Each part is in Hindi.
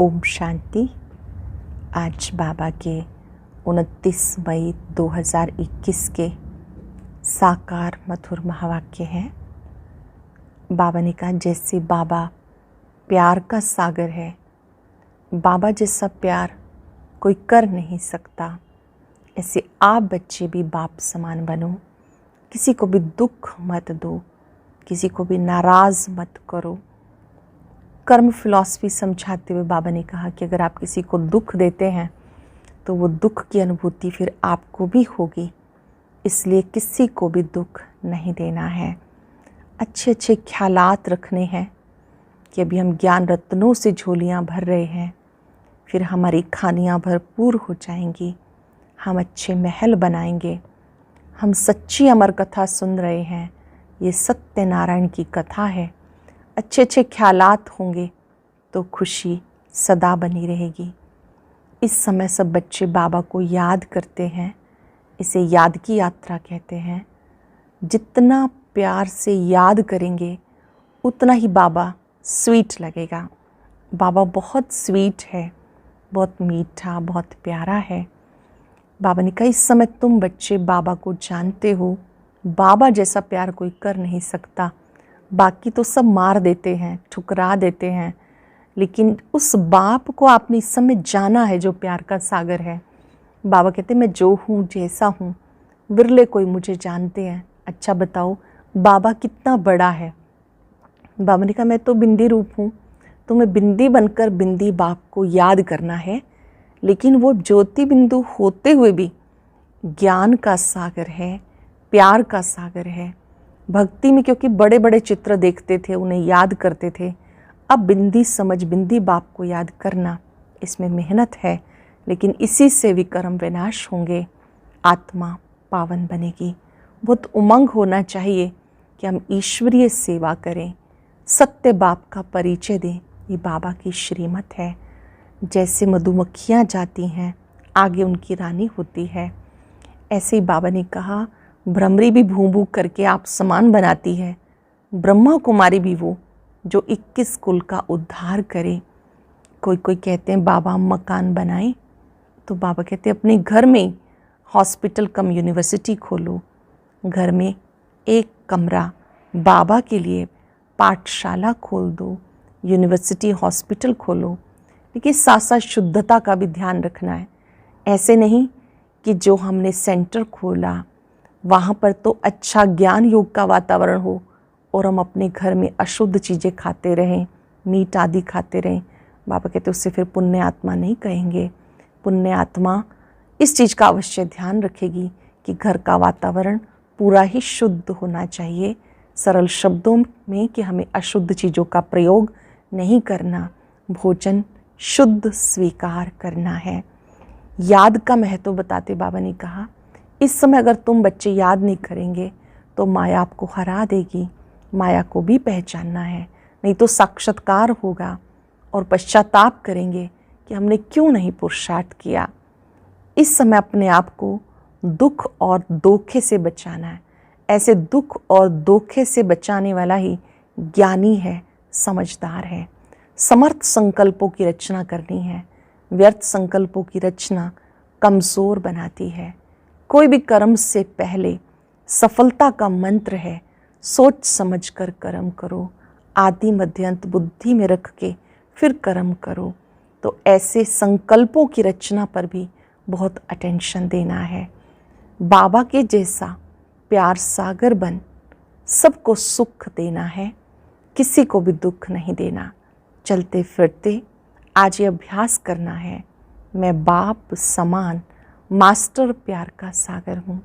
ओम शांति। आज बाबा के 29 मई 2021 के साकार मधुर महावाक्य हैं। बाबा ने कहा, जैसे बाबा प्यार का सागर है, बाबा जैसा प्यार कोई कर नहीं सकता, ऐसे आप बच्चे भी बाप समान बनो। किसी को भी दुख मत दो, किसी को भी नाराज़ मत करो। कर्म फिलॉसफी समझाते हुए बाबा ने कहा कि अगर आप किसी को दुख देते हैं तो वो दुख की अनुभूति फिर आपको भी होगी, इसलिए किसी को भी दुख नहीं देना है। अच्छे अच्छे ख्यालात रखने हैं कि अभी हम ज्ञान रत्नों से झोलियाँ भर रहे हैं, फिर हमारी खानियाँ भरपूर हो जाएंगी, हम अच्छे महल बनाएंगे। हम सच्ची अमर कथा सुन रहे हैं, ये सत्यनारायण की कथा है। अच्छे अच्छे ख्यालात होंगे तो खुशी सदा बनी रहेगी। इस समय सब बच्चे बाबा को याद करते हैं, इसे याद की यात्रा कहते हैं। जितना प्यार से याद करेंगे उतना ही बाबा स्वीट लगेगा। बाबा बहुत स्वीट है, बहुत मीठा, बहुत प्यारा है। बाबा ने कहा, इस समय तुम बच्चे बाबा को जानते हो, बाबा जैसा प्यार कोई कर नहीं सकता। बाकी तो सब मार देते हैं, ठुकरा देते हैं, लेकिन उस बाप को आपने इस समय जाना है जो प्यार का सागर है। बाबा कहते हैं, मैं जो हूँ जैसा हूँ, विरले कोई मुझे जानते हैं। अच्छा बताओ बाबा कितना बड़ा है। बाबा ने कहा, मैं तो बिंदी रूप हूँ, तुम्हें बिंदी बनकर बिंदी बाप को याद करना है, लेकिन वो ज्योति बिंदु होते हुए भी ज्ञान का सागर है, प्यार का सागर है। भक्ति में क्योंकि बड़े बड़े चित्र देखते थे, उन्हें याद करते थे। अब बिंदी समझ बिंदी बाप को याद करना, इसमें मेहनत है, लेकिन इसी से विकर्म विनाश होंगे, आत्मा पावन बनेगी। बहुत उमंग होना चाहिए कि हम ईश्वरीय सेवा करें, सत्य बाप का परिचय दें। ये बाबा की श्रीमत है। जैसे मधुमक्खियाँ जाती हैं, आगे उनकी रानी होती है, ऐसे ही बाबा ने कहा, भ्रमरी भी भूं भूं करके आप समान बनाती है। ब्रह्मा कुमारी भी वो जो 21 कुल का उद्धार करे। कोई कोई कहते हैं बाबा हम मकान बनाएं, तो बाबा कहते हैं अपने घर में हॉस्पिटल कम यूनिवर्सिटी खोलो। घर में एक कमरा बाबा के लिए पाठशाला खोल दो, यूनिवर्सिटी हॉस्पिटल खोलो, लेकिन साथ साथ शुद्धता का भी ध्यान रखना है। ऐसे नहीं कि जो हमने सेंटर खोला वहाँ पर तो अच्छा ज्ञान योग का वातावरण हो और हम अपने घर में अशुद्ध चीज़ें खाते रहें, मीट आदि खाते रहें। बाबा कहते उससे फिर पुण्य आत्मा नहीं कहेंगे। पुण्य आत्मा इस चीज़ का अवश्य ध्यान रखेगी कि घर का वातावरण पूरा ही शुद्ध होना चाहिए। सरल शब्दों में कि हमें अशुद्ध चीज़ों का प्रयोग नहीं करना, भोजन शुद्ध स्वीकार करना है। याद का महत्व बताते बाबा ने कहा, इस समय अगर तुम बच्चे याद नहीं करेंगे तो माया आपको हरा देगी। माया को भी पहचानना है, नहीं तो साक्षात्कार होगा और पश्चाताप करेंगे कि हमने क्यों नहीं पुरुषार्थ किया। इस समय अपने आप को दुख और धोखे से बचाना है। ऐसे दुख और धोखे से बचाने वाला ही ज्ञानी है, समझदार है। समर्थ संकल्पों की रचना करनी है। व्यर्थ संकल्पों की रचना कमज़ोर बनाती है। कोई भी कर्म से पहले सफलता का मंत्र है, सोच समझ कर कर्म करो, आदि मध्य अंत बुद्धि में रख के फिर कर्म करो। तो ऐसे संकल्पों की रचना पर भी बहुत अटेंशन देना है। बाबा के जैसा प्यार सागर बन सबको सुख देना है, किसी को भी दुख नहीं देना। चलते फिरते आज ये अभ्यास करना है, मैं बाप समान मास्टर प्यार का सागर हूँ।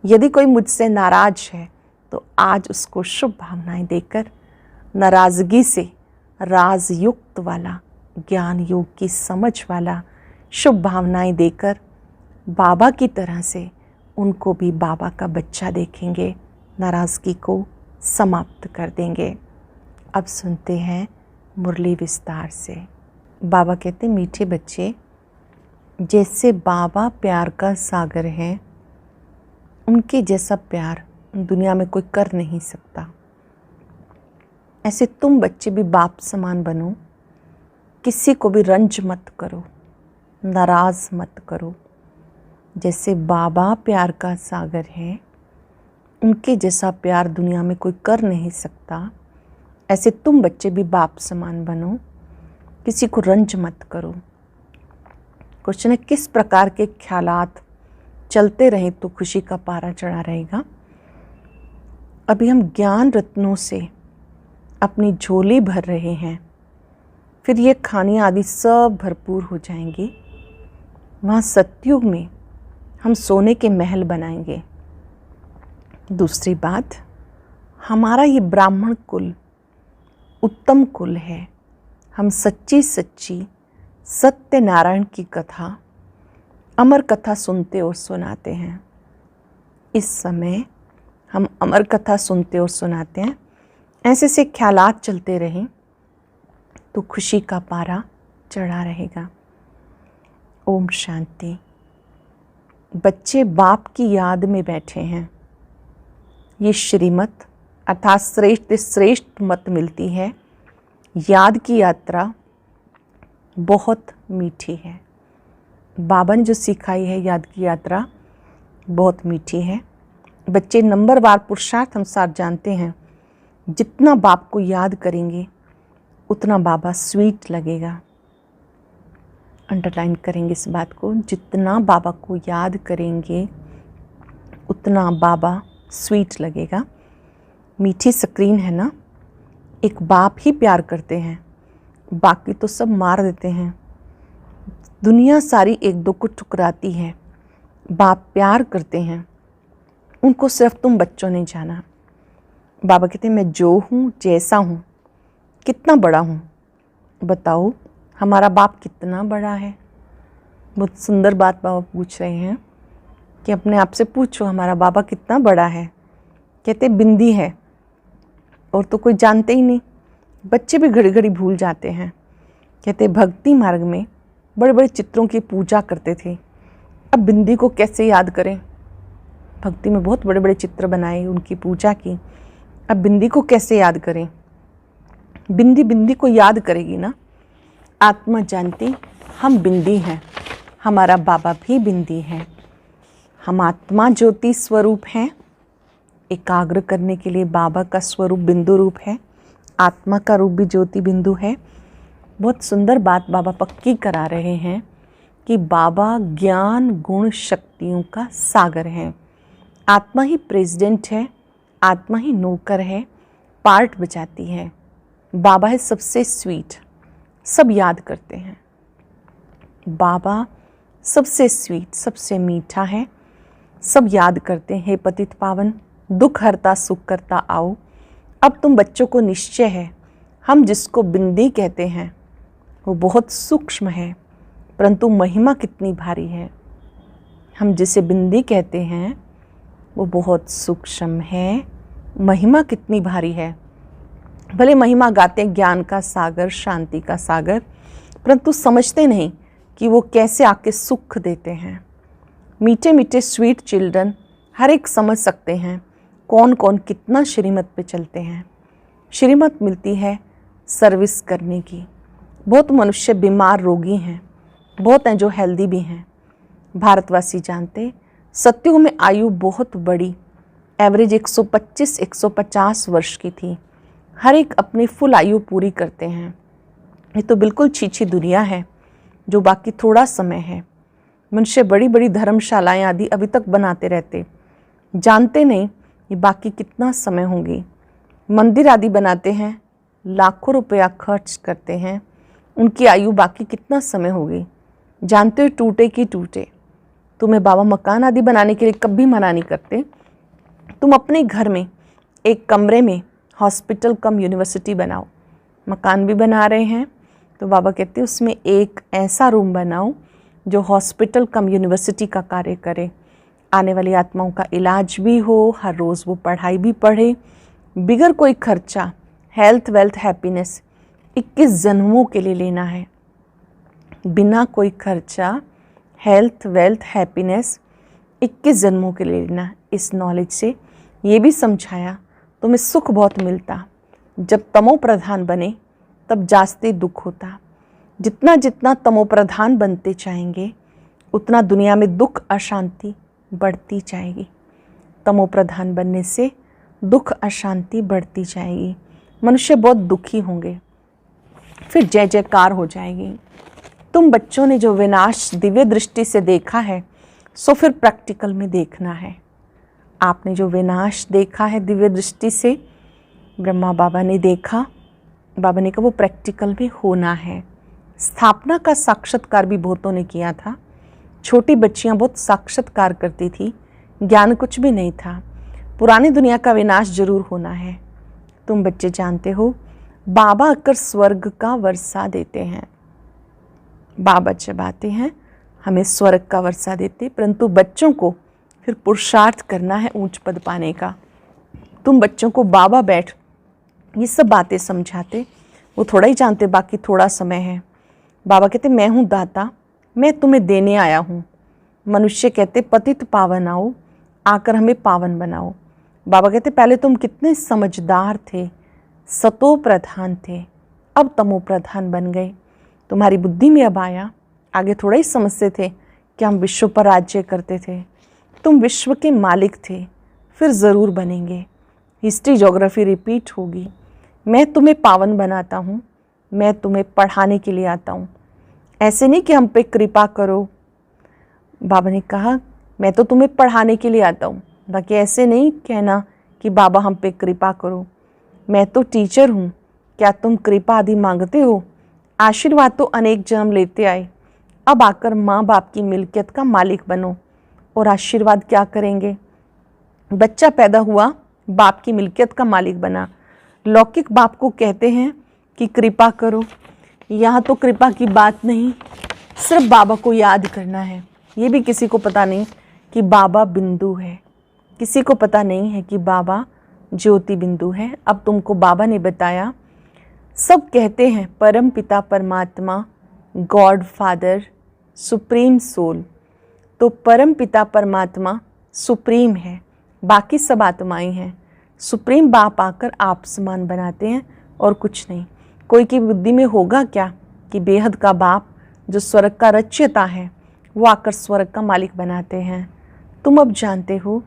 यदि कोई मुझसे नाराज है तो आज उसको शुभ भावनाएं देकर, नाराज़गी से राज युक्त वाला, ज्ञान योग की समझ वाला शुभ भावनाएं देकर बाबा की तरह से उनको भी बाबा का बच्चा देखेंगे, नाराज़गी को समाप्त कर देंगे। अब सुनते हैं मुरली विस्तार से। बाबा कहते, मीठे बच्चे, जैसे बाबा प्यार का सागर है, उनके जैसा प्यार दुनिया में कोई कर नहीं सकता। ऐसे तुम बच्चे भी बाप समान बनो। किसी को भी रंज मत करो, नाराज़ मत करो। जैसे बाबा प्यार का सागर है, उनके जैसा प्यार दुनिया में कोई कर नहीं सकता, ऐसे तुम बच्चे भी बाप समान बनो, किसी को रंज मत करो। क्वेश्चन है, किस प्रकार के ख्यालात चलते रहे तो खुशी का पारा चढ़ा रहेगा। अभी हम ज्ञान रत्नों से अपनी झोली भर रहे हैं, फिर ये खानियाँ आदि सब भरपूर हो जाएंगी। वहाँ सतयुग में हम सोने के महल बनाएंगे। दूसरी बात, हमारा ये ब्राह्मण कुल उत्तम कुल है। हम सच्ची सच्ची सत्यनारायण की कथा, अमर कथा सुनते और सुनाते हैं। इस समय हम अमर कथा सुनते और सुनाते हैं। ऐसे से ख्यालात चलते रहें तो खुशी का पारा चढ़ा रहेगा। ओम शांति। बच्चे बाप की याद में बैठे हैं। ये श्रीमत अर्थात श्रेष्ठ मत मिलती है। याद की यात्रा बहुत मीठी है। बाबा ने जो सिखाई है याद की यात्रा बहुत मीठी है। बच्चे नंबरवार पुरुषार्थ अनुसार जानते हैं, जितना बाप को याद करेंगे उतना बाबा स्वीट लगेगा। अंडरलाइन करेंगे इस बात को, जितना बाबा को याद करेंगे उतना बाबा स्वीट लगेगा। मीठी स्क्रीन है ना, एक बाप ही प्यार करते हैं, बाकी तो सब मार देते हैं। दुनिया सारी एक दो को ठुकराती है, बाप प्यार करते हैं। उनको सिर्फ तुम बच्चों ने जाना। बाबा कहते हैं, मैं जो हूँ जैसा हूँ, कितना बड़ा हूँ, बताओ हमारा बाप कितना बड़ा है। बहुत सुंदर बात बाबा पूछ रहे हैं कि अपने आप से पूछो हमारा बाबा कितना बड़ा है। कहते बिंदी है, और तो कोई जानते ही नहीं। बच्चे भी घड़ी घड़ी भूल जाते हैं। कहते भक्ति मार्ग में बड़े बड़े चित्रों की पूजा करते थे, अब बिंदी को कैसे याद करें। भक्ति में बहुत बड़े बड़े चित्र बनाए, उनकी पूजा की, अब बिंदी को कैसे याद करें। बिंदी को याद करेगी ना। आत्मा जानती हम बिंदी हैं, हमारा बाबा भी बिंदी है। हम आत्मा ज्योति स्वरूप हैं। एकाग्र करने के लिए बाबा का स्वरूप बिंदु रूप है, आत्मा का रूप भी ज्योति बिंदु है। बहुत सुंदर बात बाबा पक्की करा रहे हैं कि बाबा ज्ञान गुण शक्तियों का सागर है। आत्मा ही प्रेसिडेंट है, आत्मा ही नौकर है, पार्ट बजाती है। बाबा है सबसे स्वीट, सब याद करते हैं। बाबा सबसे स्वीट, सबसे मीठा है, सब याद करते हैं। हे पतित पावन, दुख हरता सुख करता आओ। अब तुम बच्चों को निश्चय है, हम जिसको बिंदी कहते हैं वो बहुत सूक्ष्म है, परंतु महिमा कितनी भारी है। हम जिसे बिंदी कहते हैं वो बहुत सूक्ष्म है, महिमा कितनी भारी है। भले महिमा गाते हैं ज्ञान का सागर, शांति का सागर, परंतु समझते नहीं कि वो कैसे आके सुख देते हैं। मीठे मीठे स्वीट चिल्ड्रन हर एक समझ सकते हैं कौन कौन कितना श्रीमत पे चलते हैं। श्रीमत मिलती है सर्विस करने की। बहुत मनुष्य बीमार रोगी हैं, बहुत हैं जो हेल्दी भी हैं। भारतवासी जानते सतयुग में आयु बहुत बड़ी, एवरेज 125-150 वर्ष की थी। हर एक अपनी फुल आयु पूरी करते हैं। ये तो बिल्कुल छीछी दुनिया है जो बाकी थोड़ा समय है। मनुष्य बड़ी बड़ी धर्मशालाएं आदि अभी तक बनाते रहते, जानते नहीं ये बाकी कितना समय होंगी। मंदिर आदि बनाते हैं, लाखों रुपया खर्च करते हैं, उनकी आयु बाकी कितना समय होगी। जानते हो टूटे की टूटे। तुम्हें बाबा मकान आदि बनाने के लिए कभी मना नहीं करते। तुम अपने घर में एक कमरे में हॉस्पिटल कम यूनिवर्सिटी बनाओ। मकान भी बना रहे हैं तो बाबा कहते हैं उसमें एक ऐसा रूम बनाओ जो हॉस्पिटल कम यूनिवर्सिटी का कार्य करे। आने वाली आत्माओं का इलाज भी हो, हर रोज़ वो पढ़ाई भी पढ़े, बिगर कोई खर्चा। हेल्थ वेल्थ हैप्पीनेस 21 जन्मों के लिए लेना है, बिना कोई खर्चा। हेल्थ वेल्थ हैप्पीनेस 21 जन्मों के लिए लेना। इस नॉलेज से ये भी समझाया तुम्हें सुख बहुत मिलता, जब तमो प्रधान बने तब जास्ती दुख होता। जितना जितना तमोप्रधान बनते जाएंगे उतना दुनिया में दुख अशांति बढ़ती जाएगी। तमोप्रधान बनने से दुख अशांति बढ़ती जाएगी, मनुष्य बहुत दुखी होंगे, फिर जय जयकार हो जाएगी। तुम बच्चों ने जो विनाश दिव्य दृष्टि से देखा है सो फिर प्रैक्टिकल में देखना है। आपने जो विनाश देखा है दिव्य दृष्टि से, ब्रह्मा बाबा ने देखा, बाबा ने कहा वो प्रैक्टिकल में होना है। स्थापना का साक्षात्कार भी बहुतों ने किया था। छोटी बच्चियां बहुत साक्षात्कार करती थी, ज्ञान कुछ भी नहीं था। पुरानी दुनिया का विनाश जरूर होना है। तुम बच्चे जानते हो बाबा आकर स्वर्ग का वर्षा देते हैं। बाबा जब आते हैं हमें स्वर्ग का वर्षा देते, परंतु बच्चों को फिर पुरुषार्थ करना है ऊंच पद पाने का। तुम बच्चों को बाबा बैठ ये सब बातें समझाते, वो थोड़ा ही जानते बाकी थोड़ा समय है। बाबा कहते मैं हूँ दाता, मैं तुम्हें देने आया हूँ। मनुष्य कहते पतित पावन आओ, आकर हमें पावन बनाओ। बाबा कहते पहले तुम कितने समझदार थे, सतो प्रधान थे, अब तमो प्रधान बन गए। तुम्हारी बुद्धि में अब आया, आगे थोड़ा ही समझते थे कि हम विश्व पर राज्य करते थे। तुम विश्व के मालिक थे, फिर ज़रूर बनेंगे। हिस्ट्री ज्योग्राफी रिपीट होगी। मैं तुम्हें पावन बनाता हूँ, मैं तुम्हें पढ़ाने के लिए आता हूँ। ऐसे नहीं कि हम पे कृपा करो। बाबा ने कहा मैं तो तुम्हें पढ़ाने के लिए आता हूँ, बाकी ऐसे नहीं कहना कि बाबा हम पे कृपा करो। मैं तो टीचर हूँ, क्या तुम कृपा आदि मांगते हो? आशीर्वाद तो अनेक जन्म लेते आए, अब आकर माँ बाप की मिल्कियत का मालिक बनो। और आशीर्वाद क्या करेंगे? बच्चा पैदा हुआ, बाप की मिल्कियत का मालिक बना। लौकिक बाप को कहते हैं कि कृपा करो, यहाँ तो कृपा की बात नहीं, सिर्फ बाबा को याद करना है। ये भी किसी को पता नहीं कि बाबा बिंदु है, किसी को पता नहीं है कि बाबा ज्योति बिंदु है। अब तुमको बाबा ने बताया। सब कहते हैं परम पिता परमात्मा, गॉड फादर, सुप्रीम सोल। तो परम पिता परमात्मा सुप्रीम है, बाकी सब आत्माएं हैं। सुप्रीम बाप आकर आप समान बनाते हैं और कुछ नहीं। कोई की बुद्धि में होगा क्या कि बेहद का बाप जो स्वर्ग का रचयिता है वो आकर स्वर्ग का मालिक बनाते हैं। तुम अब जानते हो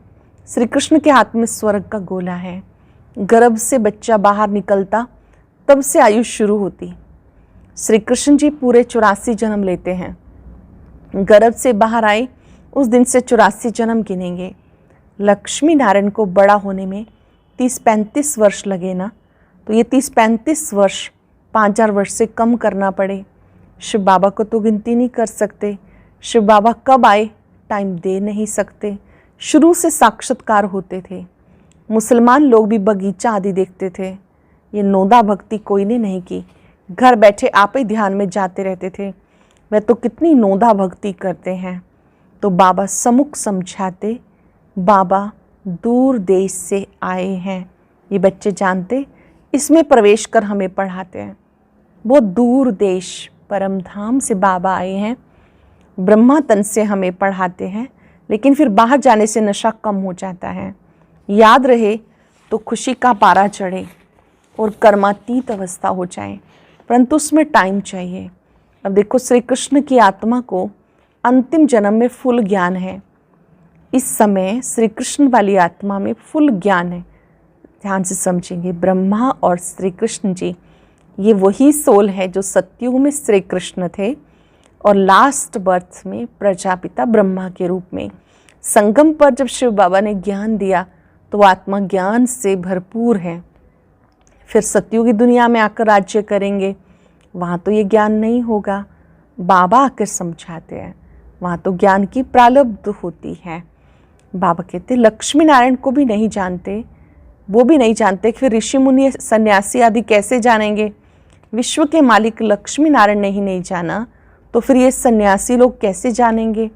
श्री कृष्ण के हाथ में स्वर्ग का गोला है। गर्भ से बच्चा बाहर निकलता तब से आयु शुरू होती। श्री कृष्ण जी पूरे 84 जन्म लेते हैं। गर्भ से बाहर आए उस दिन से 84 जन्म गिनेंगे। लक्ष्मी नारायण को बड़ा होने में 30-35 वर्ष लगे ना, तो ये 30-35 वर्ष 5,000 वर्ष से कम करना पड़े। शिव बाबा को तो गिनती नहीं कर सकते। शिव बाबा कब आए टाइम दे नहीं सकते। शुरू से साक्षात्कार होते थे। मुसलमान लोग भी बगीचा आदि देखते थे। ये नोदा भक्ति कोई ने नहीं की, घर बैठे आप ही ध्यान में जाते रहते थे। वह तो कितनी नोदा भक्ति करते हैं। तो बाबा सम्मुख समझाते, बाबा दूर देश से आए हैं। ये बच्चे जानते, इसमें प्रवेश कर हमें पढ़ाते हैं। वो दूर देश परम धाम से बाबा आए हैं, ब्रह्मा तन से हमें पढ़ाते हैं। लेकिन फिर बाहर जाने से नशा कम हो जाता है। याद रहे तो खुशी का पारा चढ़े और कर्मातीत अवस्था हो जाए, परंतु उसमें टाइम चाहिए। अब देखो श्री कृष्ण की आत्मा को अंतिम जन्म में फुल ज्ञान है। इस समय श्री कृष्ण वाली आत्मा में फुल ज्ञान है। ध्यान से समझेंगे, ब्रह्मा और श्री कृष्ण जी ये वही सोल है जो सतयुग में श्री कृष्ण थे और लास्ट बर्थ में प्रजापिता ब्रह्मा के रूप में। संगम पर जब शिव बाबा ने ज्ञान दिया तो आत्मा ज्ञान से भरपूर है। फिर सतयुगी दुनिया में आकर राज्य करेंगे, वहाँ तो ये ज्ञान नहीं होगा। बाबा आकर समझाते हैं, वहाँ तो ज्ञान की प्रारब्ध होती है। बाबा कहते लक्ष्मी नारायण को भी नहीं जानते, वो भी नहीं जानते कि फिर ऋषि मुनि सन्यासी आदि कैसे जानेंगे। विश्व के मालिक लक्ष्मी नारायण ने ही नहीं जाना तो फिर ये सन्यासी लोग कैसे जानेंगे।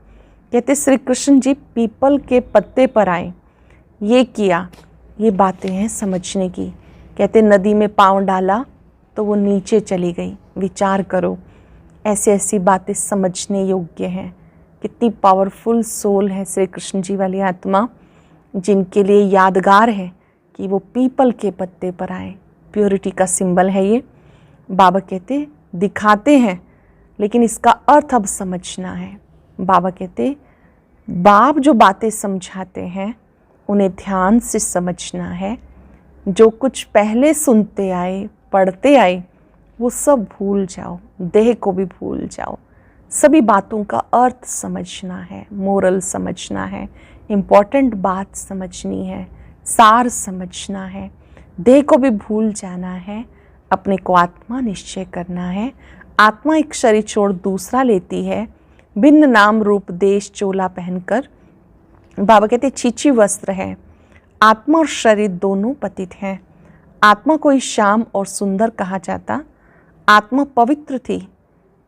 कहते श्री कृष्ण जी पीपल के पत्ते पर आए, ये किया, ये बातें हैं समझने की। कहते नदी में पाँव डाला तो वो नीचे चली गई। विचार करो, ऐसे ऐसी बातें समझने योग्य हैं। कितनी पावरफुल सोल है श्री कृष्ण जी वाली आत्मा, जिनके लिए यादगार है कि वो पीपल के पत्ते पर आए। प्योरिटी का सिंबल है ये। बाबा कहते दिखाते हैं लेकिन इसका अर्थ अब समझना है। बाबा कहते बाप जो बातें समझाते हैं उन्हें ध्यान से समझना है। जो कुछ पहले सुनते आए, पढ़ते आए, वो सब भूल जाओ, देह को भी भूल जाओ। सभी बातों का अर्थ समझना है, मोरल समझना है, इम्पॉर्टेंट बात समझनी है, सार समझना है। देह को भी भूल जाना है, अपने को आत्मा निश्चय करना है। आत्मा एक शरीर छोड़ दूसरा लेती है, भिन्न नाम रूप देश चोला पहनकर। बाबा कहते छीछी वस्त्र है। आत्मा और शरीर दोनों पतित हैं। आत्मा को ही श्याम और सुंदर कहा जाता। आत्मा पवित्र थी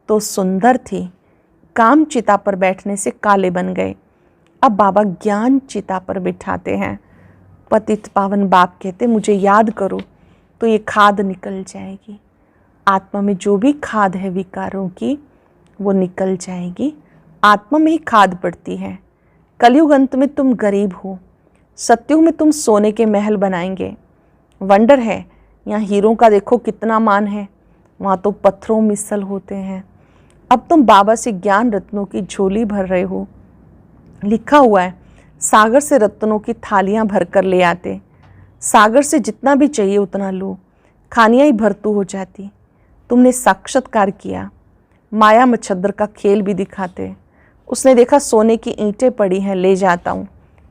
तो सुंदर थी। काम चिता पर बैठने से काले बन गए। अब बाबा ज्ञान चिता पर बिठाते हैं। पतित पावन बाप कहते मुझे याद करो तो ये खाद निकल जाएगी। आत्मा में जो भी खाद है विकारों की वो निकल जाएगी। आत्मा में ही खाद पड़ती है। कलयुग अंत में तुम गरीब हो, सत्युग में तुम सोने के महल बनाएंगे। वंडर है, यहाँ हीरों का देखो कितना मान है, वहाँ तो पत्थरों मिसल होते हैं। अब तुम बाबा से ज्ञान रत्नों की झोली भर रहे हो। लिखा हुआ है सागर से रत्नों की थालियाँ भर कर ले आते। सागर से जितना भी चाहिए उतना लो, खानियाँ ही भरतू हो जाती। तुमने साक्षात्कार किया, माया मच्छर का खेल भी दिखाते। उसने देखा सोने की ईंटें पड़ी हैं, ले जाता हूँ।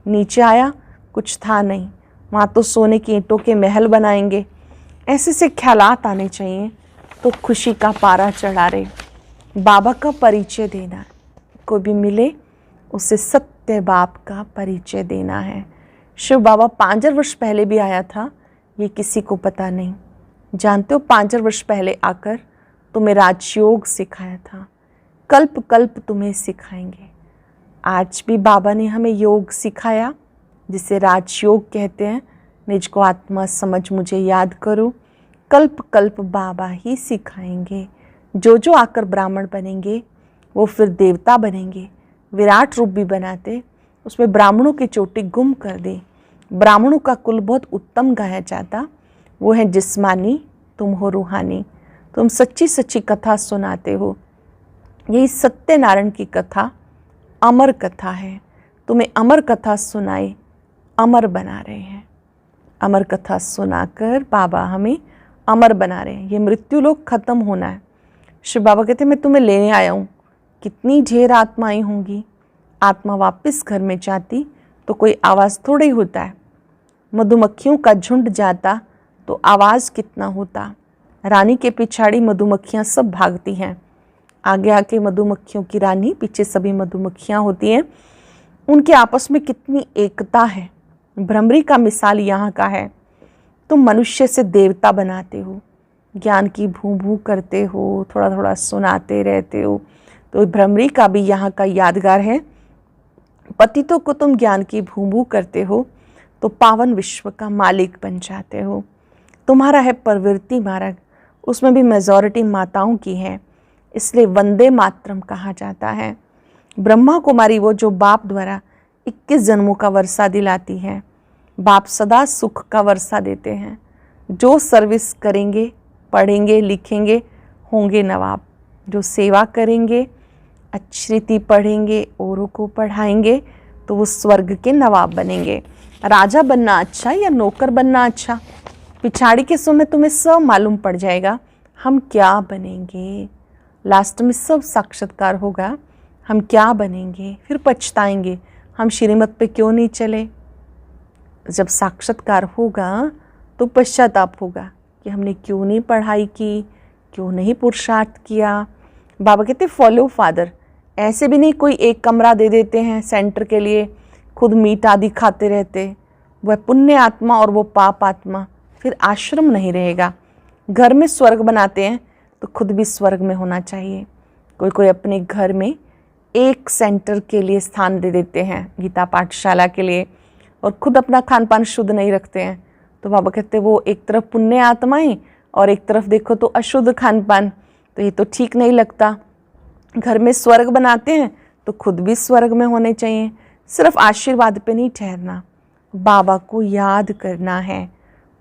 नीचे आया, कुछ था नहीं, वहाँ तो सोने की ईंटों के महल बनाएंगे। ऐसे से ख्यालात आने चाहिए तो खुशी का पारा चढ़ा रहे। बाबा का परिचय देना, कोई भी मिले उसे सत्य बाप का परिचय देना है। शिव बाबा 5 वर्ष पहले भी आया था, ये किसी को पता नहीं। जानते हो 5 वर्ष पहले आकर तुम्हें राजयोग सिखाया था, कल्प कल्प तुम्हें सिखाएंगे। आज भी बाबा ने हमें योग सिखाया जिसे राजयोग कहते हैं। निज को आत्मा समझ मुझे याद करो, कल्प कल्प बाबा ही सिखाएंगे। जो जो आकर ब्राह्मण बनेंगे वो फिर देवता बनेंगे। विराट रूप भी बनाते, उसमें ब्राह्मणों की चोटी गुम कर दे। ब्राह्मणों का कुल बहुत उत्तम गाया जाता, वो है जिस्मानी, तुम हो रूहानी। तुम सच्ची सच्ची कथा सुनाते हो। यही सत्यनारायण की कथा अमर कथा है। तुम्हें अमर कथा सुनाए, अमर बना रहे हैं। अमर कथा सुनाकर बाबा हमें अमर बना रहे हैं। ये मृत्यु लोक खत्म होना है। शिव बाबा कहते मैं तुम्हें लेने आया हूँ। कितनी ढेर आत्माएं होंगी। आत्मा वापस घर में जाती तो कोई आवाज़ थोड़ा ही होता है। मधुमक्खियों का झुंड जाता तो आवाज़ कितना होता। रानी के पिछाड़ी मधुमक्खियाँ सब भागती हैं। आगे आके मधुमक्खियों की रानी, पीछे सभी मधुमक्खियाँ होती हैं। उनके आपस में कितनी एकता है। भ्रमरी का मिसाल यहाँ का है। तुम मनुष्य से देवता बनाते हो, ज्ञान की भू भू करते हो, थोड़ा थोड़ा सुनाते रहते हो। तो भ्रमरी का भी यहाँ का यादगार है। पतितों को तुम ज्ञान की भू भू करते हो तो पावन विश्व का मालिक बन जाते हो। तुम्हारा है प्रवृत्ति मार्ग, उसमें भी मेजॉरिटी माताओं की है, इसलिए वंदे मातरम कहा जाता है। ब्रह्मा कुमारी वो जो बाप द्वारा 21 जन्मों का वर्षा दिलाती है। बाप सदा सुख का वर्षा देते हैं। जो सर्विस करेंगे, पढ़ेंगे, लिखेंगे, होंगे नवाब। जो सेवा करेंगे, अच्छी रीति पढ़ेंगे, औरों को पढ़ाएंगे तो वो स्वर्ग के नवाब बनेंगे। राजा बनना अच्छा या नौकर बनना अच्छा, पिछाड़ी के समय तुम्हें सब मालूम पड़ जाएगा हम क्या बनेंगे। लास्ट में सब साक्षात्कार होगा, हम क्या बनेंगे। फिर पछताएंगे हम श्रीमत पे क्यों नहीं चले। जब साक्षात्कार होगा तो पश्चाताप होगा कि हमने क्यों नहीं पढ़ाई की, क्यों नहीं पुरुषार्थ किया। बाबा कहते फॉलो फादर। ऐसे भी नहीं कोई एक कमरा दे देते हैं सेंटर के लिए, खुद मीट आदि खाते रहते। वह पुण्य आत्मा और वो पाप आत्मा, फिर आश्रम नहीं रहेगा। घर में स्वर्ग बनाते हैं तो खुद भी स्वर्ग में होना चाहिए। कोई कोई अपने घर में एक सेंटर के लिए स्थान दे देते हैं, गीता पाठशाला के लिए, और खुद अपना खान पान शुद्ध नहीं रखते हैं। तो बाबा कहते वो एक तरफ पुण्य आत्माएं और एक तरफ देखो तो अशुद्ध खान पान, तो ये तो ठीक नहीं लगता। घर में स्वर्ग बनाते हैं तो खुद भी स्वर्ग में होने चाहिए। सिर्फ आशीर्वाद पे नहीं ठहरना, बाबा को याद करना है,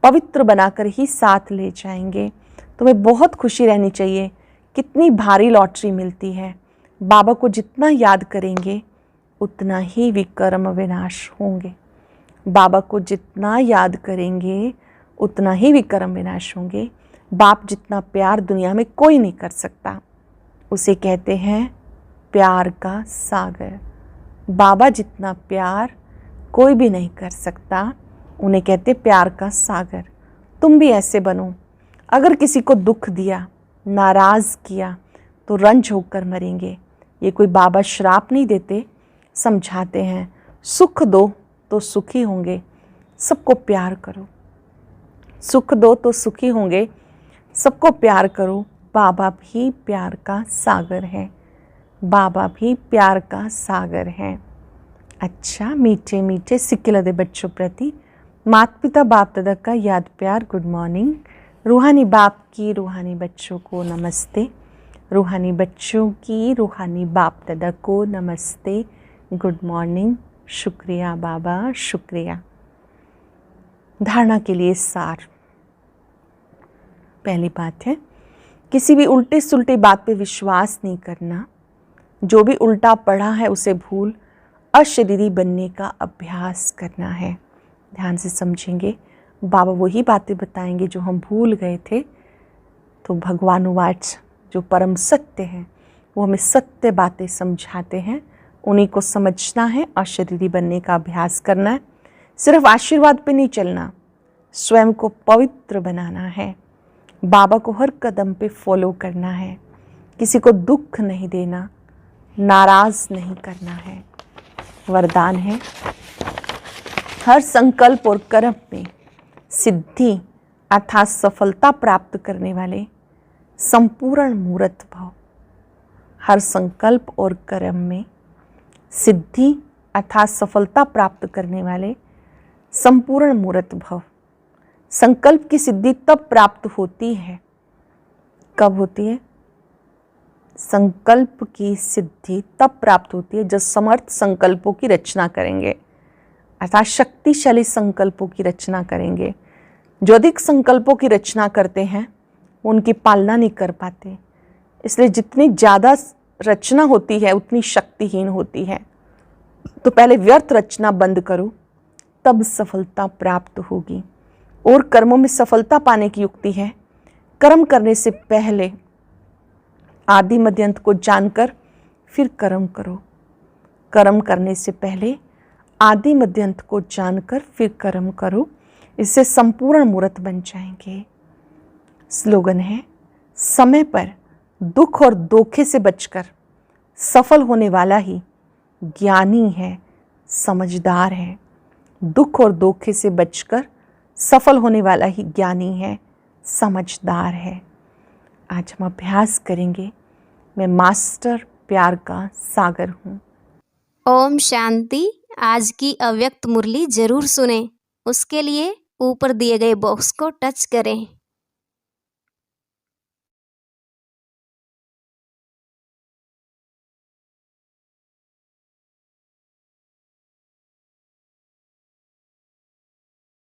पवित्र बनाकर ही साथ ले जाएंगे। तुम्हें बहुत खुशी रहनी चाहिए कितनी भारी लॉटरी मिलती है। बाबा को जितना याद करेंगे उतना ही विकर्म विनाश होंगे। बाबा को जितना याद करेंगे उतना ही विकर्म विनाश होंगे। बाप जितना प्यार दुनिया में कोई नहीं कर सकता, उसे कहते हैं प्यार का सागर। बाबा जितना प्यार कोई भी नहीं कर सकता, उन्हें कहते प्यार का सागर। तुम भी ऐसे बनो। अगर किसी को दुख दिया, नाराज़ किया तो रंज होकर मरेंगे। ये कोई बाबा श्राप नहीं देते, समझाते हैं। सुख दो तो सुखी होंगे, सबको प्यार करो। सुख दो तो सुखी होंगे, सबको प्यार करो। बाबा भी प्यार का सागर है। बाबा भी प्यार का सागर है। अच्छा, मीठे मीठे सिक्के लदे बच्चों प्रति माता पिता बाप दादा का याद प्यार गुड मॉर्निंग। रूहानी बाप की रूहानी बच्चों को नमस्ते। रूहानी बच्चों की रूहानी बाप दादा को नमस्ते, गुड मॉर्निंग। शुक्रिया बाबा, शुक्रिया। धारणा के लिए सार। पहली बात है, किसी भी उल्टे सुलटे बात पे विश्वास नहीं करना। जो भी उल्टा पढ़ा है उसे भूल अशरीरी बनने का अभ्यास करना है। ध्यान से समझेंगे, बाबा वही बातें बताएंगे जो हम भूल गए थे। तो भगवानुवाच जो परम सत्य हैं वो हमें सत्य बातें समझाते हैं, उन्हीं को समझना है, अशरीरी बनने का अभ्यास करना है। सिर्फ आशीर्वाद पे नहीं चलना, स्वयं को पवित्र बनाना है। बाबा को हर कदम पे फॉलो करना है। किसी को दुख नहीं देना, नाराज नहीं करना है। वरदान है, हर संकल्प और कर्म में सिद्धि अर्थात सफलता प्राप्त करने वाले संपूर्ण मूर्त भव। हर संकल्प और कर्म में सिद्धि अर्थात सफलता प्राप्त करने वाले संपूर्ण मूर्त भव। संकल्प की सिद्धि तब प्राप्त होती है, कब होती है? संकल्प की सिद्धि तब प्राप्त होती है जब समर्थ संकल्पों की रचना करेंगे, अर्थात शक्तिशाली संकल्पों की रचना करेंगे। जो अधिक संकल्पों की रचना करते हैं उनकी पालना नहीं कर पाते, इसलिए जितनी ज़्यादा रचना होती है उतनी शक्तिहीन होती है। तो पहले व्यर्थ रचना बंद करो, तब सफलता प्राप्त होगी। और कर्मों में सफलता पाने की युक्ति है, कर्म करने से पहले आदि मध्य अंत को जानकर फिर कर्म करो। कर्म करने से पहले आदि मध्य अंत को जानकर फिर कर्म करो, इससे संपूर्ण मूर्त बन जाएंगे। स्लोगन है, समय पर दुख और धोखे से बचकर सफल होने वाला ही ज्ञानी है, समझदार है। दुख और धोखे से बचकर सफल होने वाला ही ज्ञानी है, समझदार है। आज हम अभ्यास करेंगे, मैं मास्टर प्यार का सागर हूँ। ओम शांति। आज की अव्यक्त मुरली जरूर सुने। उसके लिए ऊपर दिए गए बॉक्स को टच करें।